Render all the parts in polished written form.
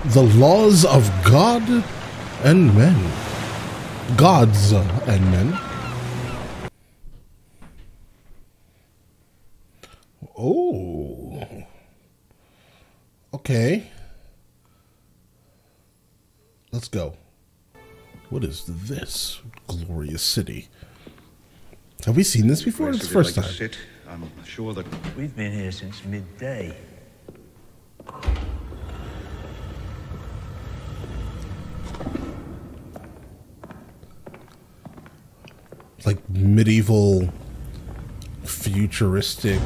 The laws of God and men. Gods and men. Oh. Okay. Let's go. What is this glorious city? Have we seen this before? It's the first time. Sit. I'm sure that we've been here since midday. It's like medieval, futuristic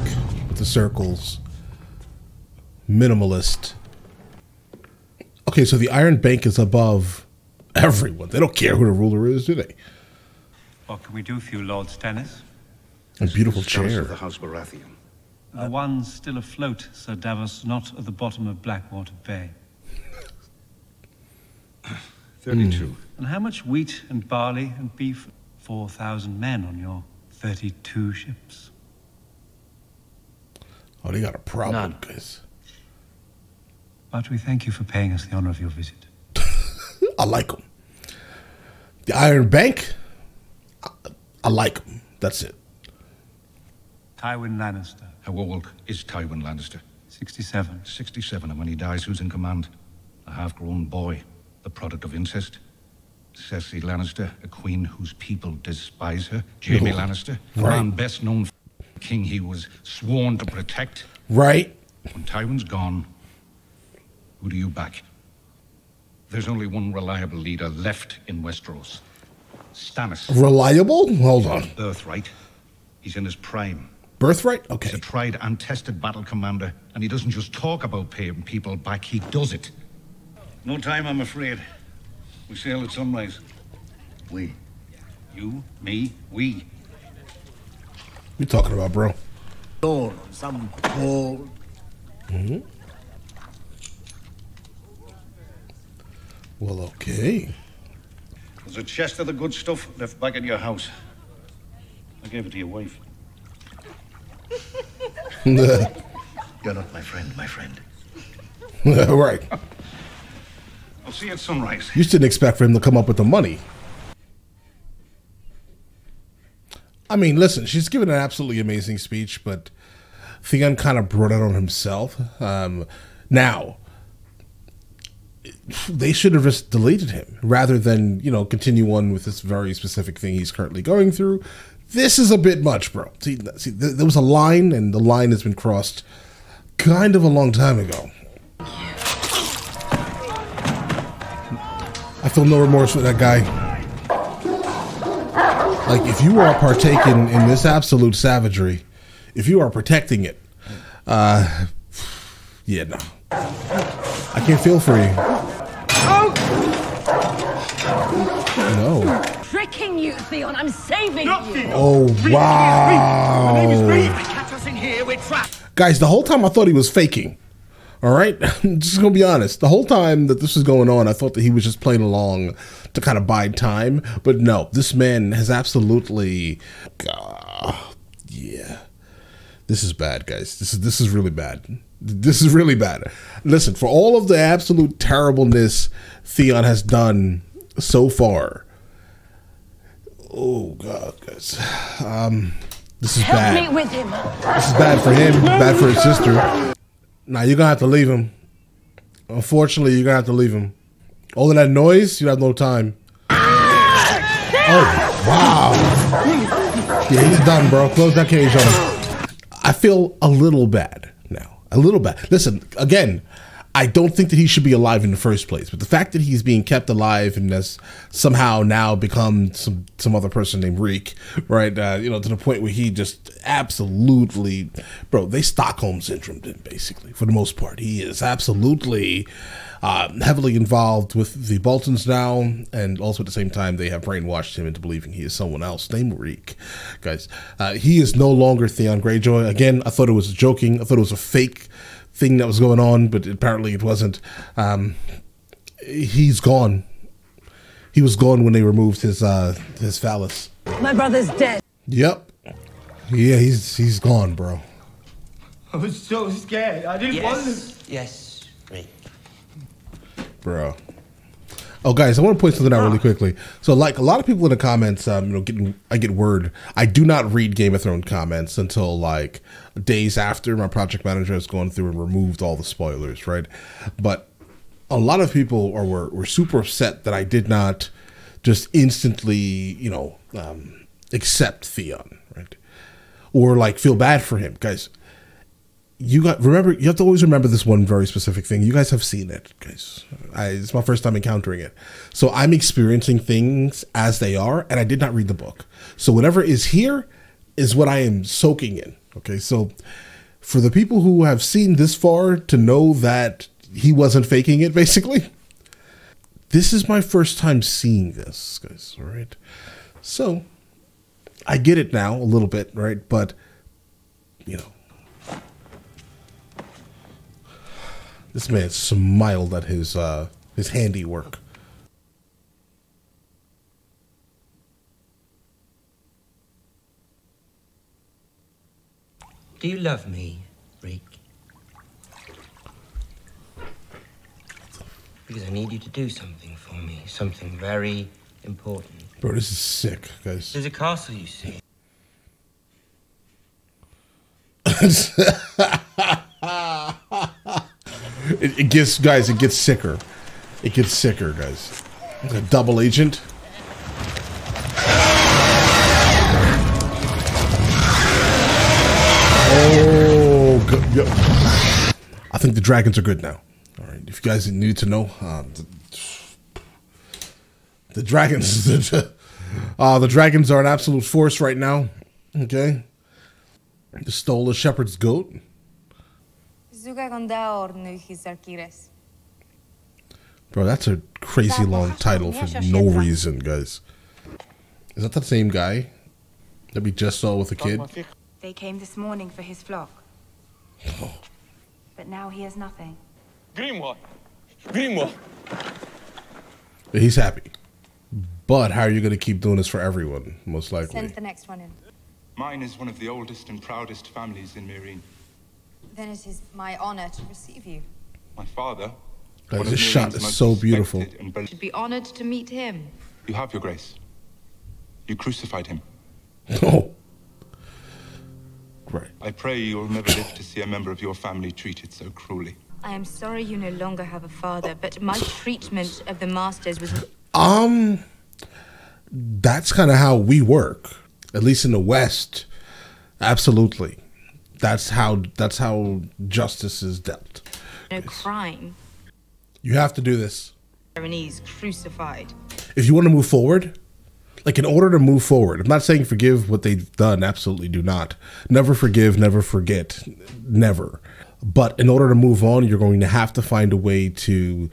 with the circles, minimalist. Okay, so the Iron Bank is above everyone. They don't care who the ruler is, do they? What can we do for you, Lord Stennis? A beautiful chair. Of the House Baratheon. The one's still afloat, Sir Davos, not at the bottom of Blackwater Bay. 32. And how much wheat and barley and beef? 4,000 men on your 32 ships. Oh, they got a problem, None. guys. But we thank you for paying us the honor of your visit. I like them. The Iron Bank, I like them. That's it. Tywin Lannister. How old is Tywin Lannister? 67. 67, and when he dies, who's in command? A half-grown boy, the product of incest. Cersei Lannister, a queen whose people despise her. Jaime Lannister, the man best known for the king he was sworn to protect. Right. When Tywin's gone, who do you back? There's only one reliable leader left in Westeros. Stannis. Reliable? Hold on. Birthright. He's in his prime. Birthright? Okay. He's a tried and tested battle commander, and he doesn't just talk about paying people back, he does it. No time, I'm afraid. We sail at sunrise. We. You, me, we. What you talking about, bro? Dawn on some wall. Well, okay. There's a chest of the good stuff left back in your house. I gave it to your wife. You're not my friend, my friend. Right. I'll see you at sunrise. You didn't expect for him to come up with the money. I mean, listen, she's given an absolutely amazing speech, but Theon kind of brought it on himself. Now, they should have just deleted him rather than, you know, continue on with this very specific thing he's currently going through. This is a bit much, bro. See, there was a line, and the line has been crossed kind of a long time ago. I feel no remorse for that guy. Like, if you are partaking in this absolute savagery, if you are protecting it, yeah, no. I can't feel for you. No. Tricking you, Theon. I'm saving you. Oh, wow. My name is Reed. Catch us in here, we're trapped. Guys, the whole time I thought he was faking. All right? I'm just going to be honest. The whole time that this was going on, I thought that he was just playing along to kind of bide time. But no, this man has absolutely... yeah. This is bad, guys. This is really bad. This is really bad. Listen, for all of the absolute terribleness Theon has done so far... Oh, God, guys. This is bad. Help me with him. This is bad for him, bad for his sister. Now, you're going to have to leave him. Unfortunately, you're going to have to leave him. All of that noise, you have no time. Oh, wow. Yeah, he's done, bro. Close that cage on him. I feel a little bad now. A little bad. Listen, again, I don't think that he should be alive in the first place. But the fact that he's being kept alive and has somehow now become some other person named Reek, right? You know, to the point where he just absolutely, bro, they Stockholm syndromed him, basically, for the most part. He is absolutely heavily involved with the Boltons now, and also at the same time, they have brainwashed him into believing he is someone else named Reek. Guys, he is no longer Theon Greyjoy. Again, I thought it was joking. I thought it was a fake thing that was going on, but apparently it wasn't. He's gone. He was gone when they removed his phallus. My brother's dead. Yep. Yeah, he's gone, bro. I was so scared. I didn't want to. Yes, Reed. Bro. Oh, guys, I want to point something out really quickly. So, like a lot of people in the comments, I get word. I do not read Game of Thrones comments until like days after my project manager has gone through and removed all the spoilers, right? But a lot of people were super upset that I did not just instantly, accept Theon, right? Or like feel bad for him, guys. You have to always remember this one very specific thing. You guys have seen it, guys. It's my first time encountering it. So I'm experiencing things as they are, and I did not read the book. So whatever is here is what I am soaking in. Okay, so for the people who have seen this far to know that he wasn't faking it, basically, this is my first time seeing this, guys, all right? So I get it now a little bit, right? But, this man smiled at his handiwork. Do you love me, Reek? Because I need you to do something for me, something very important. Bro, this is sick, guys. There's a castle, you see. It gets sicker. It gets sicker, guys. It's a double agent. Oh, good. I think the dragons are good now. All right, if you guys need to know, the dragons, the dragons are an absolute force right now. Okay, they stole a shepherd's goat. Bro, that's a crazy long title for no reason, guys. Is that the same guy that we just saw with the kid? They came this morning for his flock. But now he has nothing. Grimoire! Grimoire! He's happy. But how are you going to keep doing this for everyone, most likely? Send the next one in. Mine is one of the oldest and proudest families in Meereen. Then it is my honor to receive you. My father... Guys, this shot is so beautiful. You should be honored to meet him. You have your grace. You crucified him. Oh. Right. I pray you'll never live to see a member of your family treated so cruelly. I am sorry you no longer have a father, but my treatment of the masters was... That's kind of how we work. At least in the West. Absolutely. That's how justice is dealt. No crime. You have to do this. He's crucified. If you want to move forward, like in order to move forward, I'm not saying forgive what they've done. Absolutely do not. Never forgive, never forget, never. But in order to move on, you're going to have to find a way to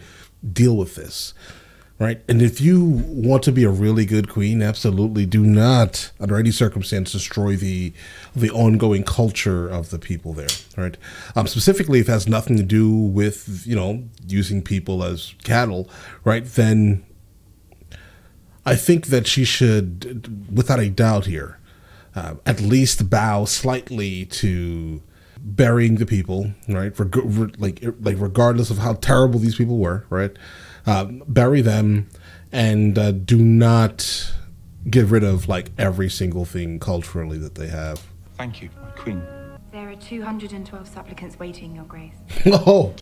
deal with this, right? And if you want to be a really good queen, absolutely do not, under any circumstance, destroy the ongoing culture of the people there, right? Specifically, if it has nothing to do with, using people as cattle, right? Then I think that she should, without a doubt here, at least bow slightly to burying the people, right? Regardless of how terrible these people were, right? Bury them and do not get rid of every single thing culturally that they have. Thank you, my queen. There are 212 supplicants waiting, your grace. Oh,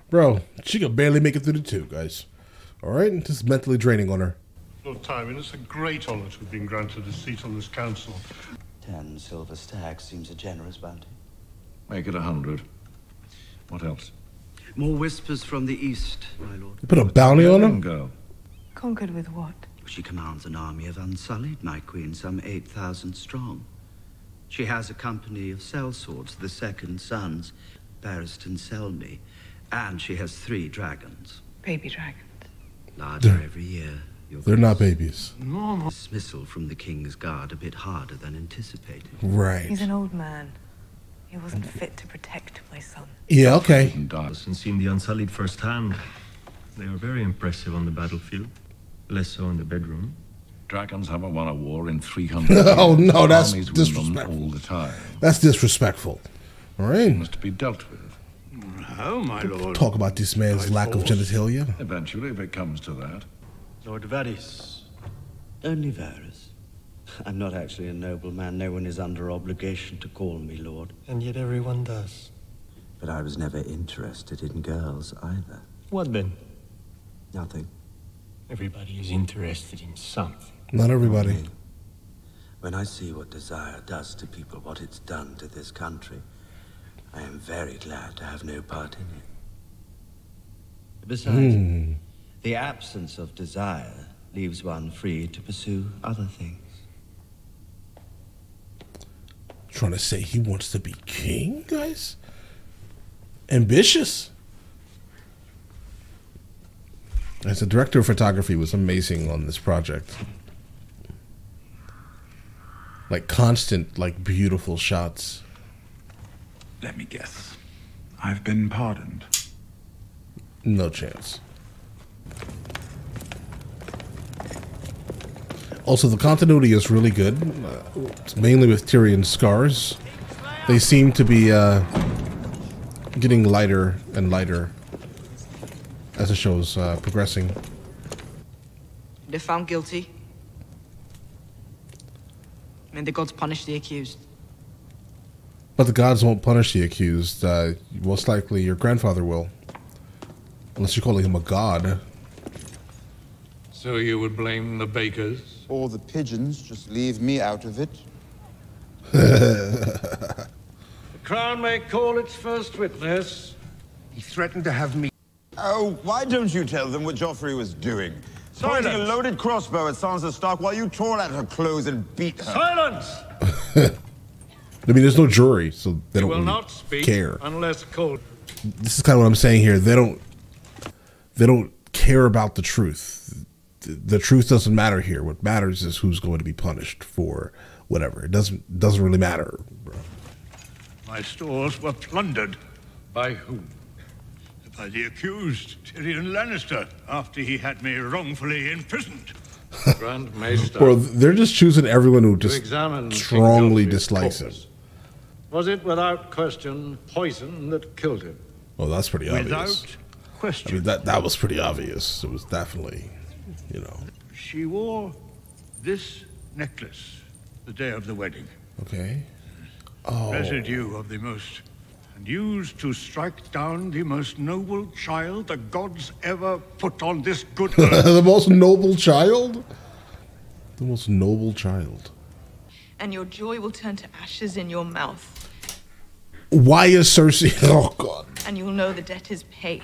bro, she could barely make it through the two, guys. All right, this is mentally draining on her. Lord Tywin, it's a great honor to have been granted a seat on this council. 10 silver stacks seems a generous bounty. Make it 100. What else? More whispers from the east, my lord. You put a bounty on him? Go. Conquered with what? She commands an army of Unsullied, my queen, some 8,000 strong. She has a company of sellswords, the second sons, Barristan Selmy, and she has 3 dragons. Baby dragons. Larger every year. They're not babies. Dismissal from the king's guard a bit harder than anticipated. Right. He's an old man. He wasn't fit to protect my son. Yeah, okay. And seen the Unsullied firsthand. They are very impressive on the battlefield. Less so in the bedroom. Dragons haven't won a war in 300 years. Oh, no, that's Armies win them disrespectful. all the time. That's disrespectful. All right. Must be dealt with. Oh, my lord. Talk about this man's lack of genitalia. Eventually, if it comes to that. Lord Varys. Only Varys. I'm not actually a nobleman. No one is under obligation to call me lord. And yet everyone does. But I was never interested in girls either. What then? Nothing. Everybody is interested in something. Not everybody. When I see what desire does to people, what it's done to this country, I am very glad to have no part in it. Besides, the absence of desire leaves one free to pursue other things. Trying to say he wants to be king, guys? Ambitious. As the director of photography was amazing on this project. Like constant, like beautiful shots. Let me guess. I've been pardoned. No chance. Also, the continuity is really good. Mainly with Tyrion's scars. They seem to be getting lighter and lighter as the show's progressing. They're found guilty. May the gods punish the accused. But the gods won't punish the accused. Most likely your grandfather will. Unless you're calling him a god. So you would blame the bakers? Or the pigeons, just leave me out of it. The Crown may call its first witness. He threatened to have me... Oh, why don't you tell them what Joffrey was doing? Silence! Pointing a loaded crossbow at Sansa Stark while you tore at her clothes and beat her. Silence! I mean, there's no jury, so they You don't will really not speak care. unless called. This is kind of what I'm saying here. They don't care about the truth. The truth doesn't matter here. What matters is who's going to be punished for whatever. It doesn't really matter, bro. My stores were plundered. By whom? By the accused, Tyrion Lannister, after he had me wrongfully imprisoned. Grand Maester. Bro, they're just choosing everyone who To just examine King strongly Joffrey's dislikes him. corpse. Was it without question poison that killed him? Well, that's pretty obvious. Without question. I mean, that was pretty obvious. It was definitely, you know. She wore this necklace the day of the wedding. Okay. Oh. Residue of the most... and used to strike down the most noble child the gods ever put on this good earth. The most noble child? The most noble child. And your joy will turn to ashes in your mouth. Why is Cersei... Oh, God. And you'll know the debt is paid.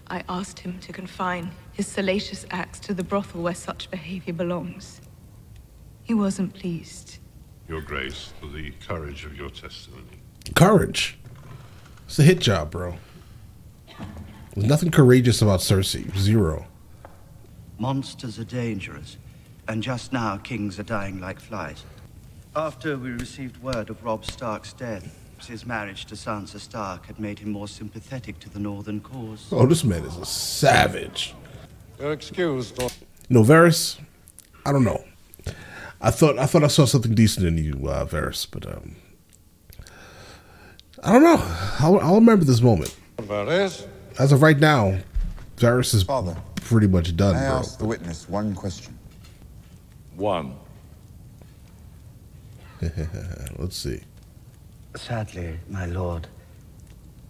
I asked him to confine his salacious acts to the brothel where such behavior belongs. He wasn't pleased. Your Grace, for the courage of your testimony. Courage. It's a hit job, bro. There's nothing courageous about Cersei. Zero. Monsters are dangerous, and just now kings are dying like flies. After we received word of Robb Stark's death, his marriage to Sansa Stark had made him more sympathetic to the Northern cause. Oh, this man is a savage. You're excused. No, Varys, I don't know. I thought I saw something decent in you, Varys, but I don't know. I'll remember this moment. Varys? As of right now, Varys is Father, pretty much done, I bro. ask the witness one question. One. Let's see. Sadly, my lord,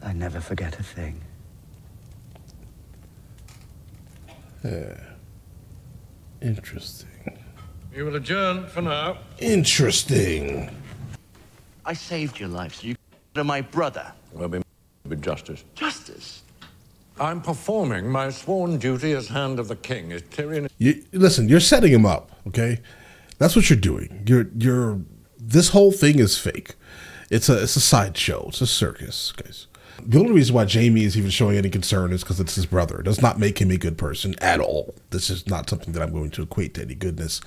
I never forget a thing. Yeah. Interesting. We will adjourn for now. Interesting. I saved your life, so you are my brother. Will be justice. Justice? I'm performing my sworn duty as Hand of the King. Is Tyrion... Listen, you're setting him up, okay? That's what you're doing. You're this whole thing is fake. It's a sideshow. It's a circus, guys. The only reason why Jaime is even showing any concern is because it's his brother. It does not make him a good person at all. This is not something that I'm going to equate to any goodness.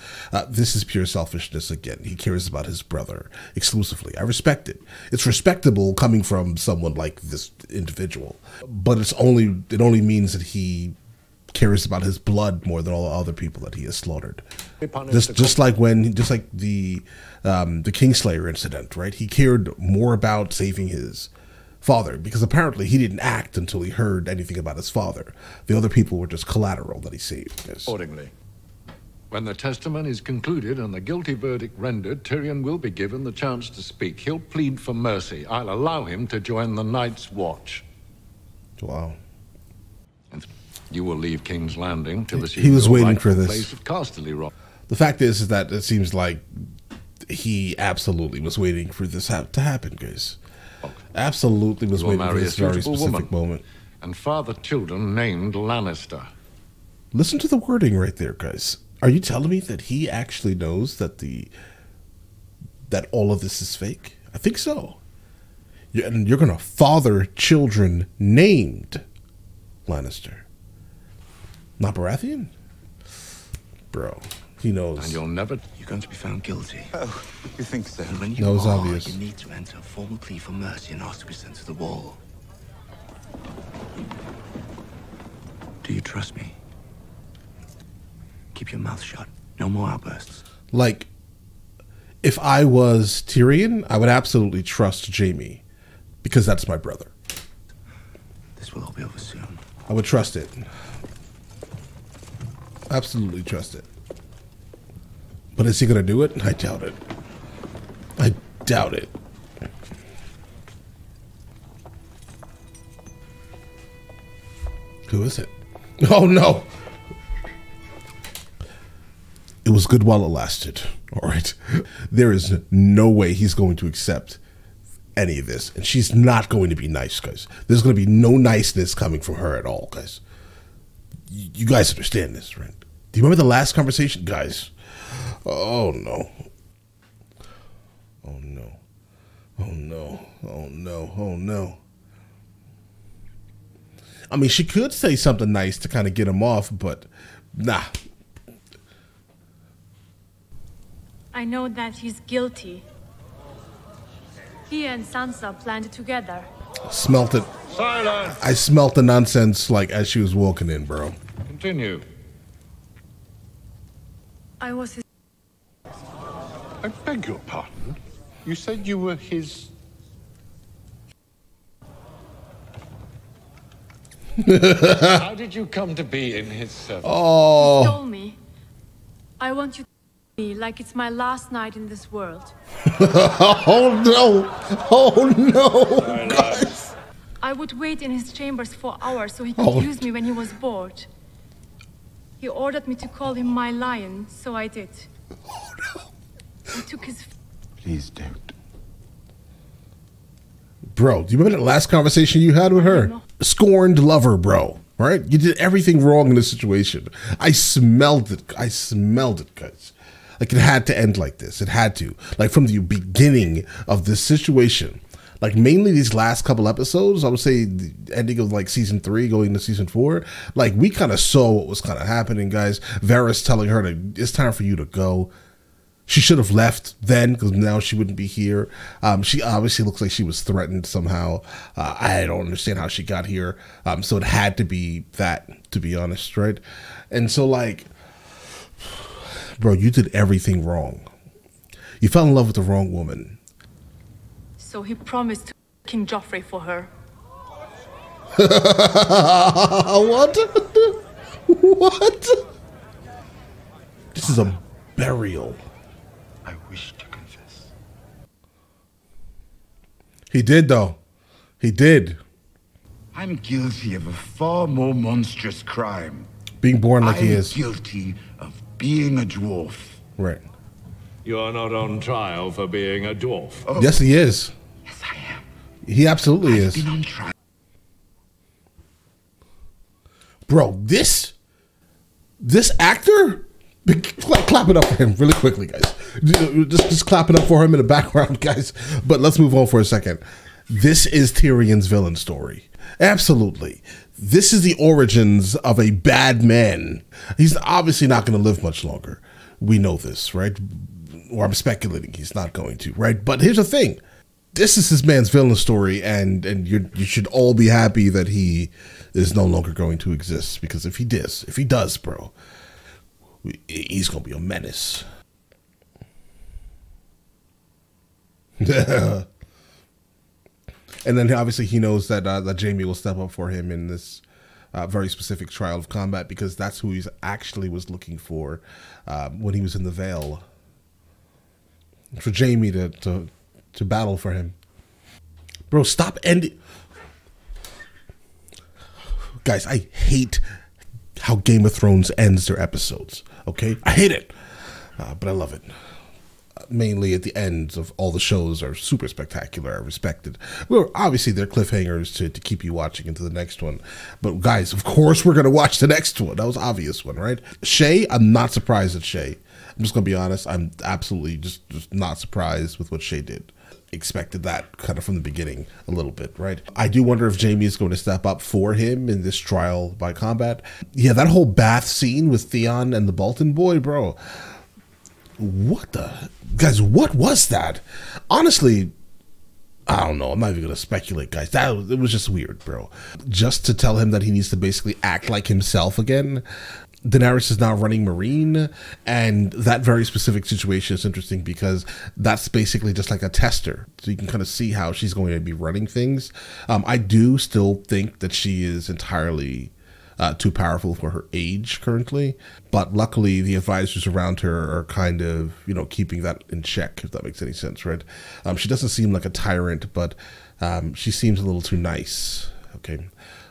This is pure selfishness again. He cares about his brother exclusively. I respect it. It's respectable coming from someone like this individual. But it only means that he cares about his blood more than all the other people that he has slaughtered. Just like the Kingslayer incident, right? He cared more about saving his father, because apparently he didn't act until he heard anything about his father. The other people were just collateral that he saved. Yes. Accordingly. When the testimony is concluded and the guilty verdict rendered, Tyrion will be given the chance to speak. He'll plead for mercy. I'll allow him to join the Night's Watch. Wow. And you will leave King's Landing to receive He was your waiting rightful for this. place of Casterly Rock. The fact is that it seems like he absolutely was waiting for this to happen, guys. Absolutely was waiting for this very specific moment. And father children named Lannister. Listen to the wording right there, guys. Are you telling me that he actually knows that that all of this is fake? I think so. And you're gonna father children named Lannister, not Baratheon, bro. He knows. And you're never. You're going to be found guilty. Oh, you think so? And when you No, it's are, obvious. you need to enter a formal plea for mercy and ask to be sent to the wall. Do you trust me? Keep your mouth shut. No more outbursts. Like, if I was Tyrion, I would absolutely trust Jaime, because that's my brother. This will all be over soon. I would trust it. Absolutely trust it. But is he going to do it? I doubt it. I doubt it. Who is it? Oh, no. It was good while it lasted. All right. There is no way he's going to accept any of this. And she's not going to be nice, guys. There's going to be no niceness coming from her at all, guys. You guys understand this, right? Do you remember the last conversation, guys? Oh, no. Oh, no. Oh, no. Oh, no. Oh, no. I mean, she could say something nice to kind of get him off, but nah. I know that he's guilty. He and Sansa planned it together. Smelt it. Silence! I smelt the nonsense like as she was walking in, bro. Continue. I was his... I beg your pardon. You said you were his... How did you come to be in his service? Oh. He told me, I want you to me like it's my last night in this world. Oh no! Oh no! Guys. I would wait in his chambers for hours so he could use me when he was bored. He ordered me to call him my lion, so I did. Oh no! I took his... Please don't. Bro, do you remember that last conversation you had with her? Scorned lover, bro. Right? You did everything wrong in this situation. I smelled it. I smelled it, guys. Like, it had to end like this. It had to. Like, from the beginning of this situation. Like, mainly these last couple episodes, I would say the ending of, like, season 3 going to season 4. Like, we kind of saw what was kind of happening, guys. Varys telling her that it's time for you to go. She should have left then, because now she wouldn't be here. She obviously looks like she was threatened somehow. I don't understand how she got here. So it had to be that, to be honest, right? And so, like, bro, you did everything wrong. You fell in love with the wrong woman. So he promised to King Joffrey for her. What? What? This is a burial. I wish to confess. He did, though. He did. I'm guilty of a far more monstrous crime. Being born like he is. I'm guilty of being a dwarf. Right. You're not on trial for being a dwarf. Oh. Yes, he is. Yes, I am. He absolutely is. Been on trial. Bro, this actor, clap it up for him really quickly, guys. Just clap it up for him in the background, guys. But let's move on for a second. This is Tyrion's villain story. Absolutely. This is the origins of a bad man. He's obviously not going to live much longer. We know this, right? Or I'm speculating he's not going to, right? But here's the thing. This is this man's villain story, and you should all be happy that he is no longer going to exist, because if he does, bro, he's going to be a menace. And And then obviously he knows that that Jamie will step up for him in this very specific trial of combat, because that's who he actually was looking for when he was in the Vale. For Jamie to battle for him. Bro, stop ending. Guys, I hate how Game of Thrones ends their episodes. Okay? I hate it. But I love it. Mainly at the ends of all the shows are super spectacular. I respect it. Well, obviously they're cliffhangers to keep you watching into the next one. But guys, of course we're going to watch the next one. That was an obvious one, right? Shay, I'm not surprised at Shay. I'm just going to be honest. I'm absolutely just not surprised with what Shay did. Expected that kind of from the beginning a little bit, right? I do wonder if Jamie is going to step up for him in this trial by combat. Yeah, that whole bath scene with Theon and the Bolton boy, bro. What the... Guys, what was that? Honestly, I don't know. I'm not even going to speculate, guys. It was just weird, bro. Just to tell him that he needs to basically act like himself again. Daenerys is now running Marine, and that very specific situation is interesting because that's basically just like a tester. So you can kind of see how she's going to be running things. I do still think that she is entirely too powerful for her age currently, but luckily the advisors around her are kind of, you know, keeping that in check, if that makes any sense, right? She doesn't seem like a tyrant, but she seems a little too nice. Okay,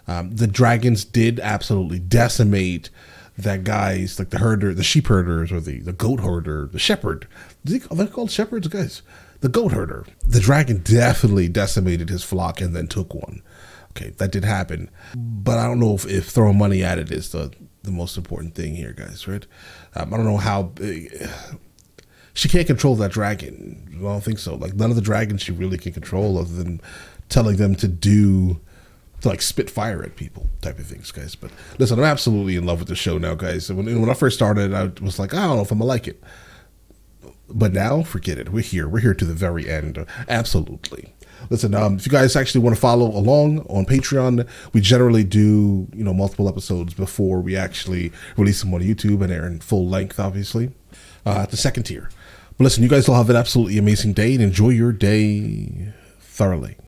the dragons did absolutely decimate that guy's, like the herder, the sheep herders, or the goat herder, the shepherd. Are they called shepherds, guys? The goat herder. The dragon definitely decimated his flock and then took one. Okay, that did happen, but I don't know if throwing money at it is the most important thing here, guys, right? I don't know how... she can't control that dragon. I don't think so. Like, none of the dragons she really can control other than telling them to like spit fire at people type of things, guys. But listen, I'm absolutely in love with the show now, guys. When I first started, I was like, I don't know if I'm gonna like it. But now, forget it. We're here to the very end. Absolutely. Listen, if you guys actually want to follow along on Patreon, we generally do, you know, multiple episodes before we actually release them on YouTube and they're in full length, obviously, at the second tier. But listen, you guys all have an absolutely amazing day and enjoy your day thoroughly.